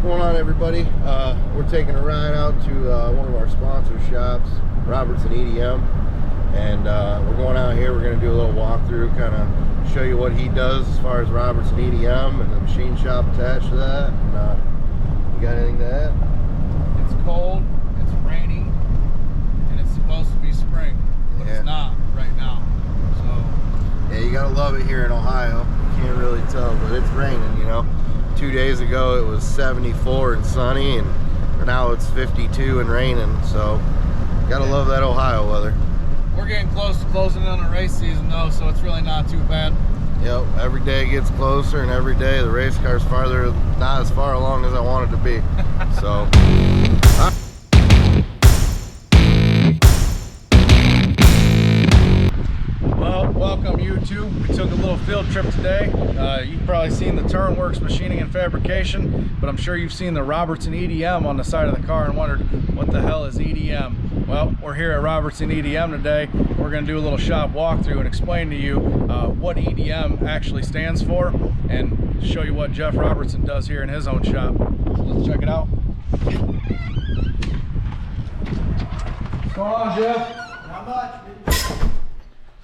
going on, everybody? We're taking a ride out to one of our sponsor shops, Robertson EDM, and we're going out here. We're going to do a little walkthrough, kind of show you what he does as far as Robertson EDM and the machine shop attached to that. And, you got anything to add? It's cold, it's rainy, and it's supposed to be spring, but it's not right now. So yeah, you gotta love it here in Ohio. You can't really tell, but it's raining, you know. 2 days ago it was 74 and sunny, and now it's 52 and raining, so gotta love that Ohio weather. We're getting close to closing in on the race season though, so it's really not too bad. Yep, every day gets closer, and every day the race car's farther, not as far along as I want it to be. So well, welcome YouTube. We took a little field trip today. You've probably seen the Turnworks Machining and Fabrication, but I'm sure you've seen the Robertson EDM on the side of the car and wondered, what the hell is EDM? Well, we're here at Robertson EDM today. We're going to do a little shop walkthrough and explain to you what EDM actually stands for, and show you what Jeff Robertson does here in his own shop. So let's check it out. What's going on, Jeff? Not much.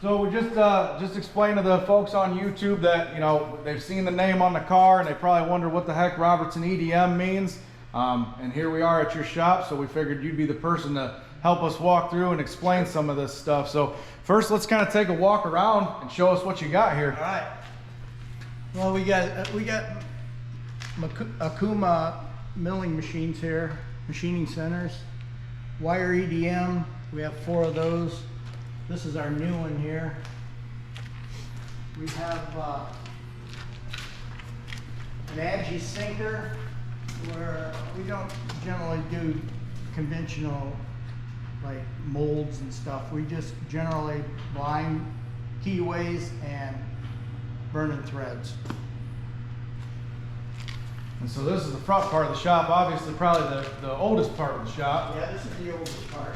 So we just explained to the folks on YouTube that, you know, they've seen the name on the car and they probably wonder what the heck Robertson EDM means. And here we are at your shop, so we figured you'd be the person to help us walk through and explain some of this stuff. So first, let's kind of take a walk around and show us what you got here. All right. Well, we got Akuma milling machines here, machining centers, wire EDM. We have 4 of those. This is our new one here. We have an Agi sinker, where we don't generally do conventional like molds and stuff. We just generally line keyways and burning threads. And so this is the front part of the shop, obviously probably the oldest part of the shop. Yeah, this is the oldest part.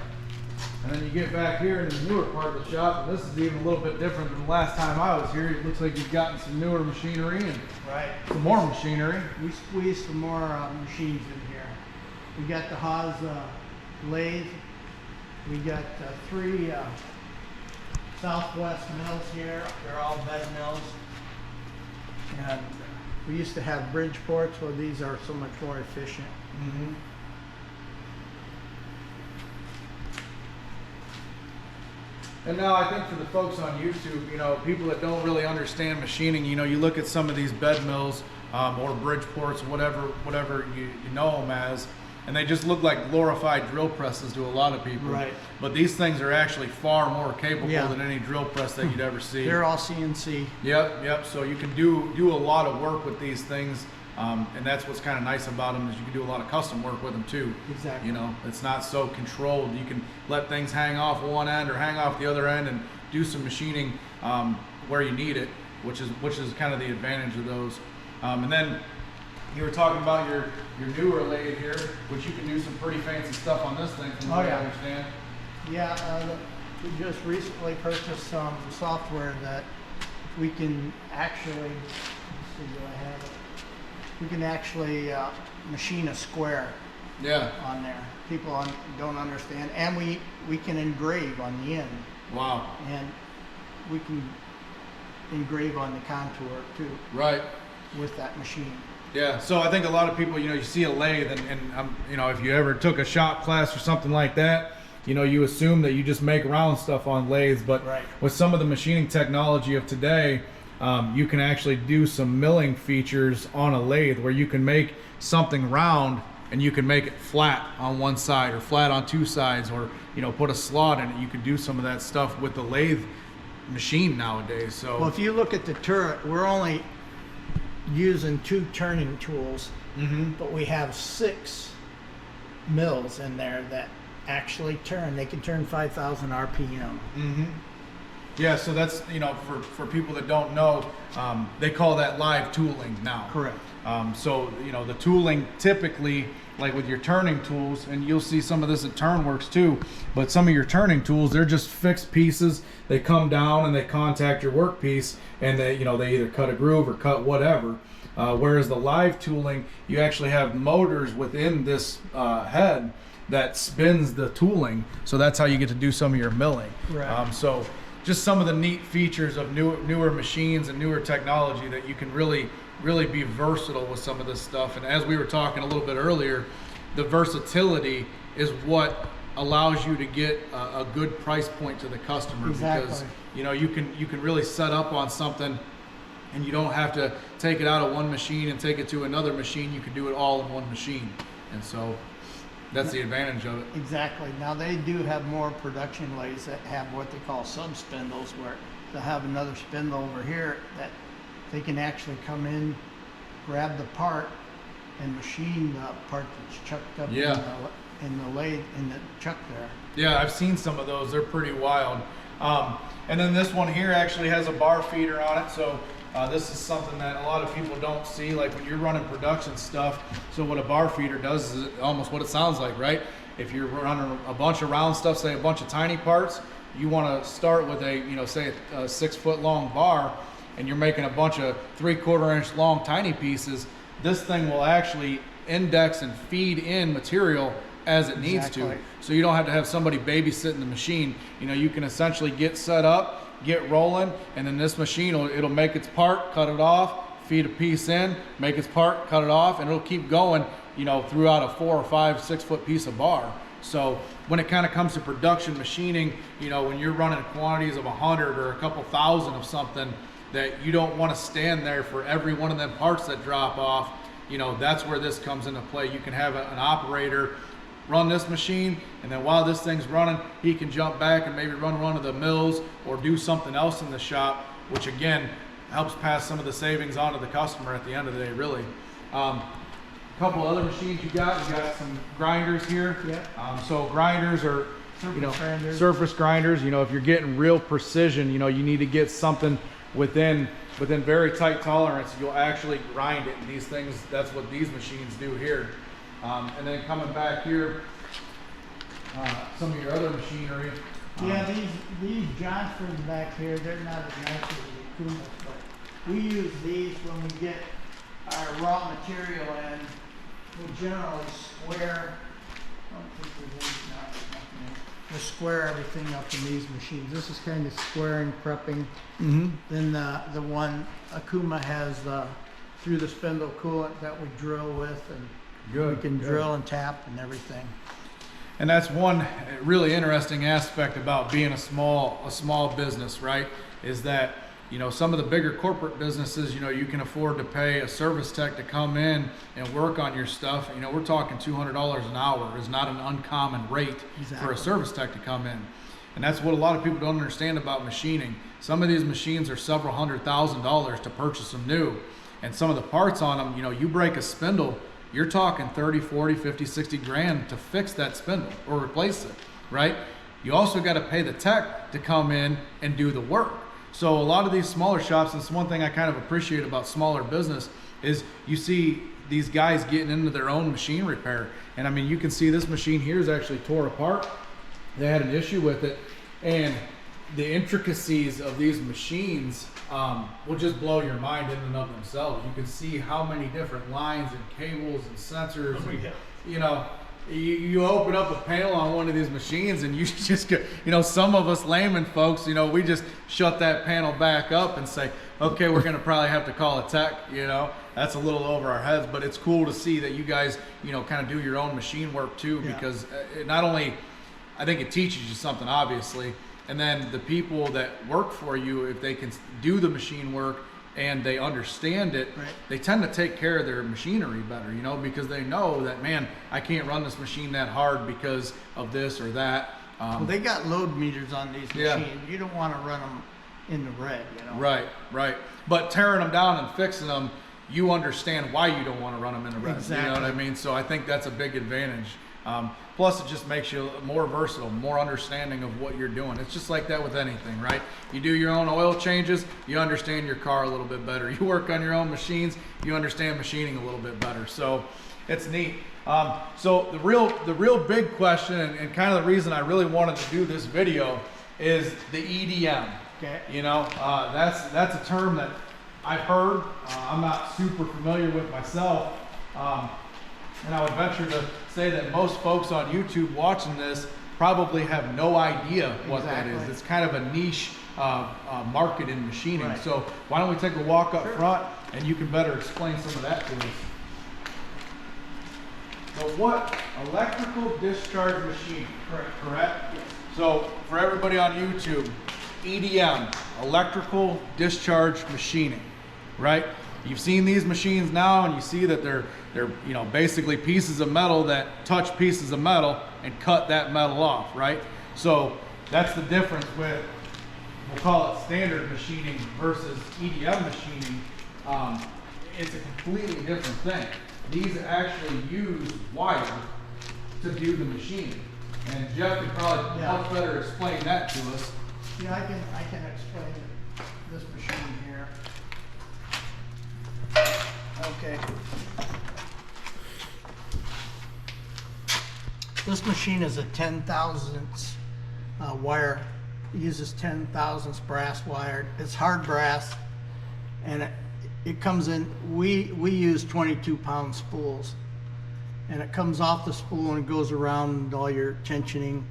And then you get back here in the newer part of the shop, and this is even a little bit different than the last time I was here. It looks like you've gotten some newer machinery and some more machinery. We squeezed some more machines in here. We got the Haas lathe. We got 3 Southwest mills here. They're all bed mills. And we used to have Bridgeports, well, these are so much more efficient. Mm-hmm. And now I think for the folks on YouTube, you know, people that don't really understand machining, you know, you look at some of these bed mills or Bridgeports, whatever you know them as, and they just look like glorified drill presses to a lot of people. Right. But these things are actually far more capable than any drill press that you'd ever see. They're all CNC. Yep. So you can do a lot of work with these things. And that's what's kind of nice about them, is you can do a lot of custom work with them too. Exactly. You know, it's not so controlled. You can let things hang off one end or hang off the other end and do some machining where you need it, which is kind of the advantage of those. And then you were talking about your newer lathe here, which you can do some pretty fancy stuff on this thing, from what I understand. Yeah, we just recently purchased some software that we can actually, let's see, do I have it? We can actually machine a square on there. People don't understand. And we can engrave on the end. Wow. And we can engrave on the contour too. Right. With that machine. Yeah, so I think a lot of people, you know, you see a lathe and you know, if you ever took a shop class or something like that, you know, you assume that you just make round stuff on lathes, but with some of the machining technology of today, you can actually do some milling features on a lathe where you can make something round and you can make it flat on one side or flat on 2 sides, or, you know, put a slot in it. You can do some of that stuff with the lathe machine nowadays. So, well, if you look at the turret, we're only using 2 turning tools, but we have 6 mills in there that actually turn. They can turn 5,000 RPM. Yeah, so that's, you know, for people that don't know, they call that live tooling now. Correct. So, you know, the tooling typically, like with your turning tools, and you'll see some of this at Turnworks too, but some of your turning tools, they're just fixed pieces. They come down and they contact your workpiece, and they, you know, they either cut a groove or cut whatever. Whereas the live tooling, you actually have motors within this head that spins the tooling. So that's how you get to do some of your milling. Right. So just some of the neat features of newer machines and newer technology that you can really be versatile with some of this stuff. And as we were talking a little bit earlier, the versatility is what allows you to get a good price point to the customer. Exactly. Because, you know, you can really set up on something, and you don't have to take it out of one machine and take it to another machine. You can do it all in one machine. And so that's the advantage of it. Exactly. Now they do have more production lathes that have what they call sub spindles, where they'll have another spindle over here that they can actually come in, grab the part, and machine the part that's chucked up in the lathe in the chuck there. Yeah, I've seen some of those. They're pretty wild. And then this one here actually has a bar feeder on it. So this is something that a lot of people don't see, like when you're running production stuff. So what a bar feeder does is almost what it sounds like, right? If you're running a bunch of round stuff, say a bunch of tiny parts, you want to start with a, you know, say a 6 foot long bar, and you're making a bunch of 3/4 inch long tiny pieces. This thing will actually index and feed in material as it needs to. So you don't have to have somebody babysitting the machine. You know, you can essentially get set up, get rolling, and then this machine it'll make its part, cut it off, feed a piece in, make its part, cut it off, and it'll keep going, you know, throughout a 4 or 5, 6 foot piece of bar. So when it kind of comes to production machining, you know, when you're running quantities of 100 or a couple thousand of something, that you don't want to stand there for every one of them parts that drop off, you know, that's where this comes into play. You can have an operator run this machine, and then while this thing's running, he can jump back and maybe run one of the mills or do something else in the shop, which again helps pass some of the savings on to the customer at the end of the day, really. A couple other machines you got some grinders here. Yeah. So grinders are, you know, grinders. surface grinders. You know, if you're getting real precision, you know, you need to get something within very tight tolerance. You'll actually grind it, and these things, that's what these machines do here. And then coming back here, some of your other machinery. Yeah, these Johnsons back here, they're not as nice as the Kumas, but we use these when we get our raw material in. We generally square, I don't think there's any, no, there's nothing in. We square everything up in these machines. This is kind of squaring, prepping. Mm-hmm. Then the one Akuma has through the spindle coolant that we drill with, and we can drill and tap and everything. And that's one really interesting aspect about being a small business, right? Is that, you know, some of the bigger corporate businesses, you know, you can afford to pay a service tech to come in and work on your stuff. You know, we're talking $200 an hour is not an uncommon rate for a service tech to come in. And that's what a lot of people don't understand about machining. Some of these machines are several $100,000 to purchase them new. And some of the parts on them, you know, you break a spindle, you're talking 30, 40, 50, 60 grand to fix that spindle or replace it, right? You also got to pay the tech to come in and do the work. So a lot of these smaller shops, and it's one thing I kind of appreciate about smaller business, is you see these guys getting into their own machine repair. And I mean, you can see this machine here is actually tore apart. They had an issue with it, and the intricacies of these machines will just blow your mind in and of themselves. You can see how many different lines and cables and sensors. And, you know, you open up a panel on one of these machines, and you just get, you know, some of us layman folks, you know, we just shut that panel back up and say, okay, we're going to probably have to call a tech. You know, that's a little over our heads, but it's cool to see that you guys, you know, kind of do your own machine work too, because it not only, I think it teaches you something, obviously, and then the people that work for you, if they can do the machine work and they understand it, they tend to take care of their machinery better, you know, because they know that, man, I can't run this machine that hard because of this or that. Well, they got load meters on these machines. You don't want to run them in the red, you know. Right. But tearing them down and fixing them, you understand why you don't want to run them in the red. Exactly. You know what I mean? So I think that's a big advantage. Plus, it just makes you more versatile, more understanding of what you're doing. It's just like that with anything, right? You do your own oil changes, you understand your car a little bit better. You work on your own machines, you understand machining a little bit better. So it's neat. So the real big question, and kind of the reason I really wanted to do this video, is the EDM. Okay. You know, that's a term that I've heard. I'm not super familiar with myself. And I would venture to say that most folks on YouTube watching this probably have no idea what that is. It's kind of a niche market in machining. Right. So why don't we take a walk up front and you can better explain some of that to us. So what? Electrical discharge machine, correct? Yes. So for everybody on YouTube, EDM, electrical discharge machining, right? You've seen these machines now and you see that they're you know, basically pieces of metal that touch pieces of metal and cut that metal off, right? So that's the difference with, we'll call it standard machining versus EDM machining. It's a completely different thing. These actually use wire to do the machining. And Jeff could probably much better explain that to us. Yeah, I can explain this machine here. Okay. This machine is a 10 thousandths wire. It uses 10 thousandths brass wire. It's hard brass, and it comes in. We use 22-pound spools, and it comes off the spool and goes around all your tensioning.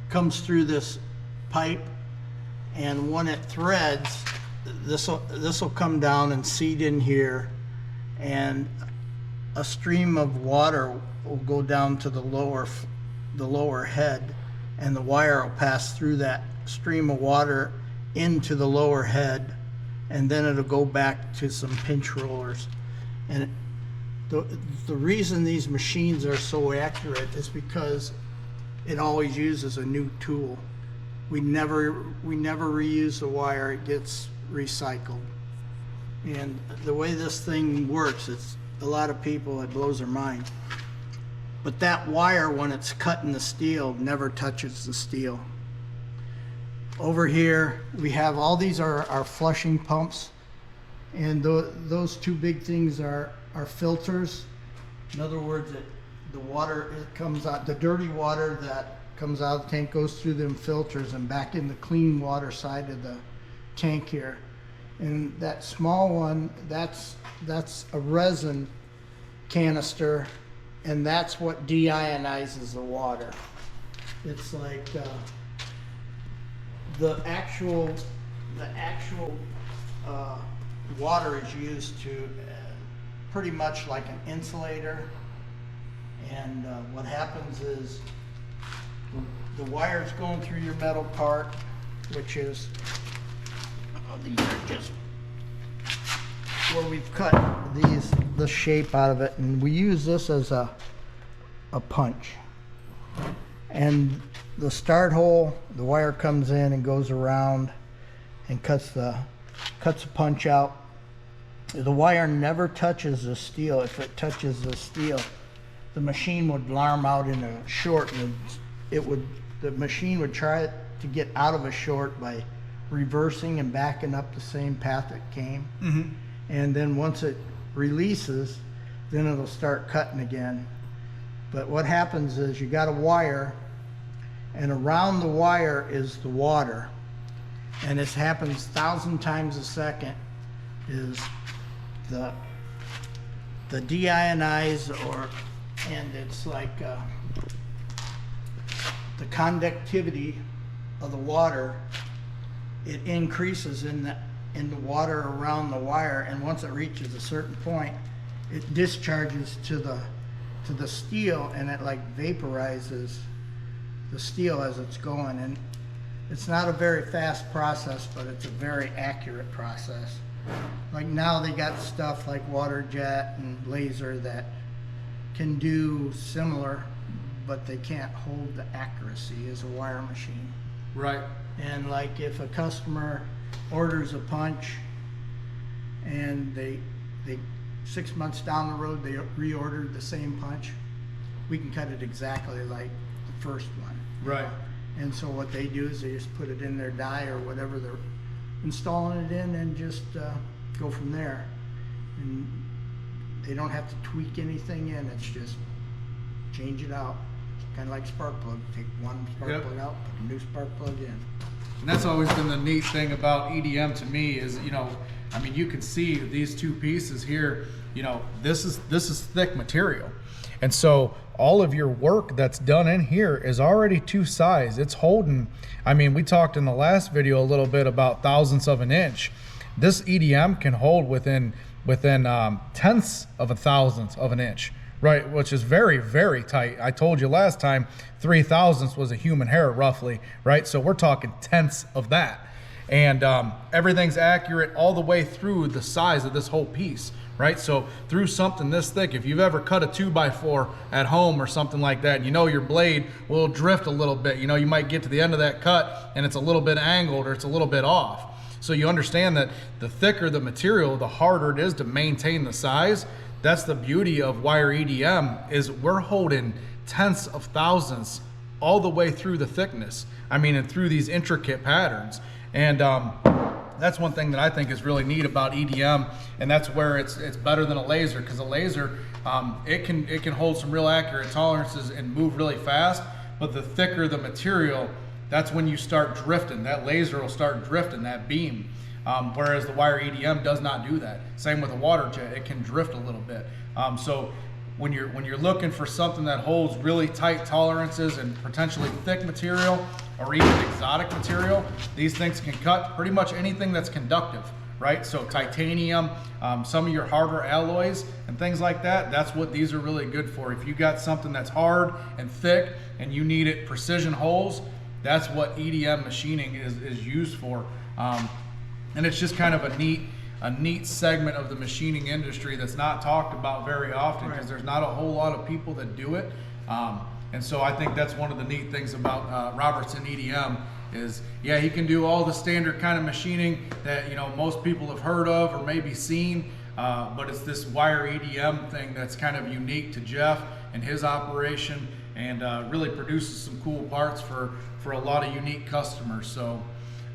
Comes through this pipe, and when it threads, this will come down and seat in here, and a stream of water will go down to the lower head, and the wire will pass through that stream of water into the lower head, and then it'll go back to some pinch rollers. And the reason these machines are so accurate is because it always uses a new tool. We never reuse the wire. It gets recycled. And the way this thing works, it's a lot of people, it blows their mind. But that wire, when it's cutting the steel, never touches the steel. Over here, we have all these are our flushing pumps, and those two big things are filters. In other words, the water, it comes out, the dirty water that comes out of the tank goes through them filters and back in the clean water side of the tank here. And that small one, that's a resin canister, and that's what deionizes the water. It's like the actual water is used to pretty much like an insulator. And what happens is the wire's going through your metal part, which is these are just where we've cut the shape out of it, and we use this as a punch. And the start hole, the wire comes in and goes around and cuts the punch out. The wire never touches the steel. If it touches the steel, the machine would alarm out in a short, and the machine would try to get out of a short by reversing and backing up the same path it came. Mm-hmm. And then once it releases, then it'll start cutting again. But what happens is you got a wire, and around the wire is the water, and this happens 1,000 times a second. Is the deionize, and it's like the conductivity of the water, it increases in the water around the wire, and once it reaches a certain point, it discharges to the steel, and it like vaporizes the steel as it's going. And it's not a very fast process, but it's a very accurate process. Like now they got stuff like water jet and laser that can do similar, but they can't hold the accuracy as a wire machine. Right. And like if a customer orders a punch and they 6 months down the road they reordered the same punch, we can cut it exactly like the first one. Right. And so what they do is they just put it in their die or whatever they're installing it in, and just go from there. And they don't have to tweak anything in. It's just change it out. It's kind of like spark plug. Take one spark plug out, put a new spark plug in. And that's always been the neat thing about EDM to me is, you know, I mean, you can see these two pieces here, you know, this is thick material. And so all of your work that's done in here is already to size. It's holding, I mean, we talked in the last video a little bit about thousandths of an inch. This EDM can hold within tenths of a thousandth of an inch, right? Which is very, very tight. I told you last time, 3 thousandths was a human hair roughly, right? So we're talking tenths of that. And everything's accurate all the way through the size of this whole piece, right? So through something this thick, if you've ever cut a 2x4 at home or something like that, you know your blade will drift a little bit. You know, you might get to the end of that cut and it's a little bit angled or it's a little bit off. So you understand that the thicker the material, the harder it is to maintain the size. That's the beauty of wire EDM, is we're holding tenths of thousandths all the way through the thickness. I mean, and through these intricate patterns. And that's one thing that I think is really neat about EDM, and that's where it's better than a laser, because a laser, it can hold some real accurate tolerances and move really fast, but the thicker the material, that's when you start drifting. That laser will start drifting, that beam, whereas the wire EDM does not do that. Same with a water jet, it can drift a little bit. So when you're looking for something that holds really tight tolerances and potentially thick material or even exotic material, these things can cut pretty much anything that's conductive, right? So titanium, some of your harder alloys and things like that, that's what these are really good for. If you got something that's hard and thick and you need it precision holes, that's what EDM machining is used for. And it's just kind of a neat segment of the machining industry that's not talked about very often, because there's not a whole lot of people that do it. And so I think that's one of the neat things about Robertson EDM is, yeah, he can do all the standard kind of machining that, you know, most people have heard of or maybe seen, but it's this wire EDM thing that's kind of unique to Jeff and his operation, and really produces some cool parts for a lot of unique customers. So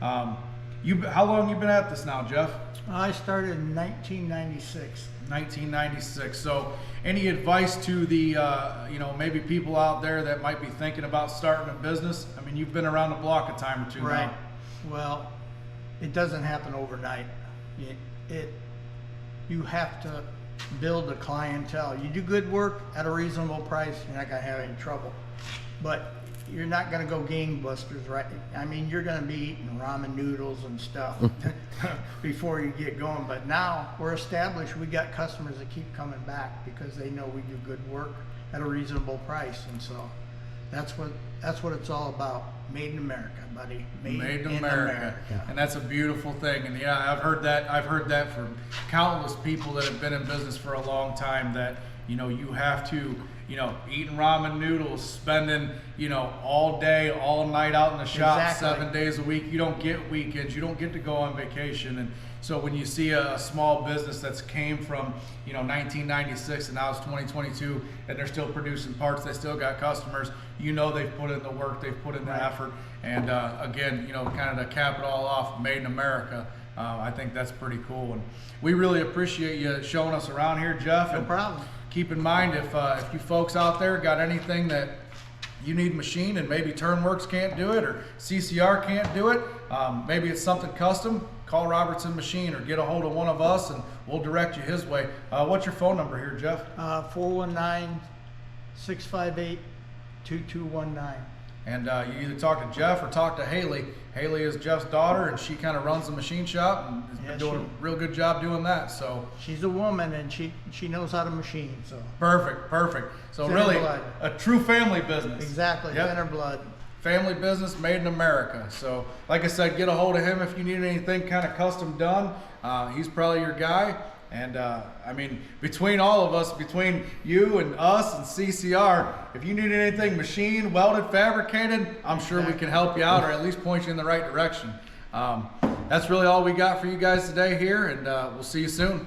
how long you been at this now, Jeff? I started in 1996. 1996. So any advice to the you know, maybe people out there that might be thinking about starting a business? I mean, you've been around the block a time or two now. Well, it doesn't happen overnight. You have to build a clientele. You do good work at a reasonable price, you're not gonna have any trouble. But you're not gonna go gangbusters, right? I mean, you're gonna be eating ramen noodles and stuff before you get going. But now we're established. We got customers that keep coming back because they know we do good work at a reasonable price, and so that's what it's all about. Made in America, buddy. Made in America. And that's a beautiful thing. And yeah, I've heard that from countless people that have been in business for a long time, that, you know, you have to, you know, eating ramen noodles, spending, you know, all day, all night out in the shop, 7 days a week. You don't get weekends. You don't get to go on vacation. And so when you see a small business that's came from, you know, 1996 and now it's 2022 and they're still producing parts, they still got customers, you know, they've put in the work, they've put in the effort. And again, you know, kind of to cap it all off, made in America. I think that's pretty cool. And we really appreciate you showing us around here, Jeff. No problem. Keep in mind, if you folks out there got anything that you need machined and maybe Turnworks can't do it or CCR can't do it, maybe it's something custom, call Robertson Machine or get a hold of one of us and we'll direct you his way. What's your phone number here, Jeff? 419-658-2219. And you either talk to Jeff or talk to Haley. Haley is Jeff's daughter, and she kind of runs the machine shop and has been doing a real good job doing that. So she's a woman, and she knows how to machine. So perfect. So it's really a true family business. Exactly, yep. It's in her blood. Family business made in America. So like I said, get a hold of him if you need anything kind of custom done. He's probably your guy. And I mean, between all of us, between you and us and CCR, if you need anything machined, welded, fabricated, I'm sure we can help you out or at least point you in the right direction. That's really all we got for you guys today here, and we'll see you soon.